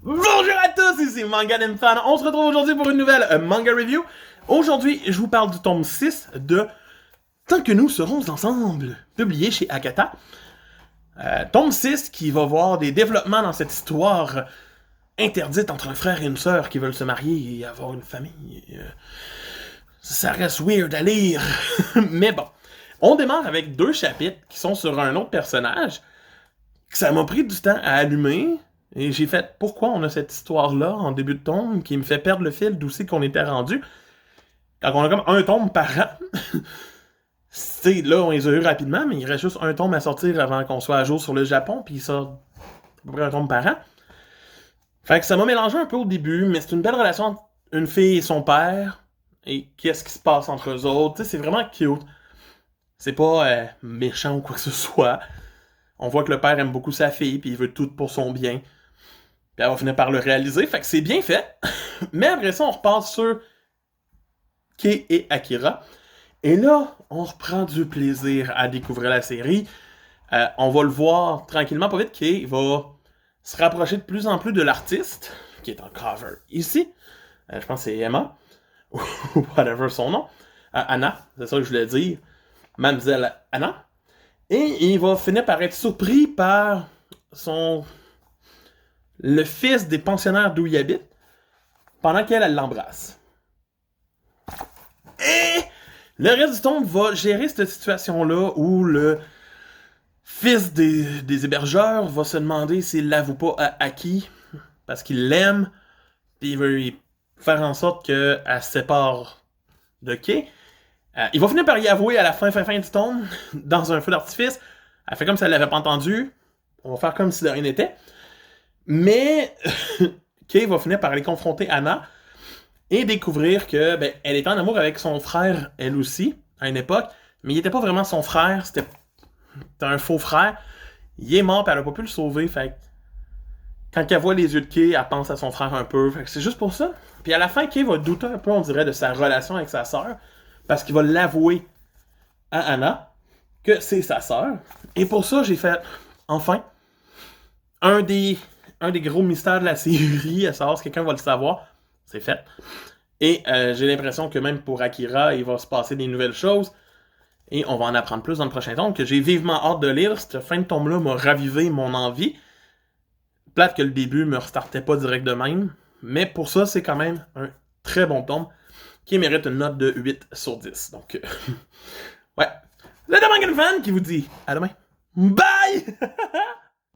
Bonjour à tous, ici Manga Fan. On se retrouve aujourd'hui pour une nouvelle manga review. Aujourd'hui, je vous parle du tome 6 de Tant que nous serons ensemble, publié chez Akata. Tome 6 qui va voir des développements dans cette histoire interdite entre un frère et une sœur qui veulent se marier et avoir une famille. Ça reste weird à lire. Mais bon, on démarre avec 2 chapitres qui sont sur un autre personnage. Ça m'a pris du temps à allumer. Et j'ai fait, pourquoi on a cette histoire-là en début de tome qui me fait perdre le fil d'où c'est qu'on était rendu. Quand on a comme un tome par an. C'est là, on les a eu rapidement, mais il reste juste un tome à sortir avant qu'on soit à jour sur le Japon, puis ça, à peu près un tome par an. Fait que ça m'a mélangé un peu au début, mais c'est une belle relation entre une fille et son père, et qu'est-ce qui se passe entre eux autres. Tu sais, c'est vraiment cute. C'est pas méchant ou quoi que ce soit. On voit que le père aime beaucoup sa fille, puis il veut tout pour son bien. Puis elle va finir par le réaliser, fait que c'est bien fait. Mais après ça, on repasse sur Kei et Akira. Et là, on reprend du plaisir à découvrir la série. On va le voir tranquillement, pas vite, Kei va se rapprocher de plus en plus de l'artiste, qui est en cover ici. Je pense que c'est Emma, ou whatever son nom. Anna, c'est ça que je voulais dire. Mademoiselle Anna. Et il va finir par être surpris par le fils des pensionnaires d'où il habite, pendant qu'elle l'embrasse. Et le reste du tome va gérer cette situation-là où le fils des hébergeurs va se demander s'il l'avoue pas à Aki, parce qu'il l'aime, puis il veut faire en sorte qu'elle se sépare de Kei. Il va finir par y avouer à la fin du tome, dans un feu d'artifice. Elle fait comme si elle l'avait pas entendu. On va faire comme si de rien n'était. Mais Kei va finir par aller confronter Anna et découvrir que elle était en amour avec son frère, elle aussi, à une époque, mais il était pas vraiment son frère, c'était un faux frère. Il est mort, puis elle a pas pu le sauver, fait quand elle voit les yeux de Kei, elle pense à son frère un peu, fait que c'est juste pour ça. Puis à la fin, Kei va douter un peu, on dirait, de sa relation avec sa sœur, parce qu'il va l'avouer à Anna que c'est sa sœur. Et pour ça, j'ai fait, enfin, un des gros mystères de la série, à savoir si quelqu'un va le savoir, c'est fait. Et j'ai l'impression que même pour Akira, il va se passer des nouvelles choses. Et on va en apprendre plus dans le prochain tome, que j'ai vivement hâte de lire. Cette fin de tome-là m'a ravivé mon envie. Plate que le début me restartait pas direct de même. Mais pour ça, c'est quand même un très bon tome qui mérite une note de 8 sur 10. Donc, ouais. C'est le Manga Fan qui vous dit à demain. Bye!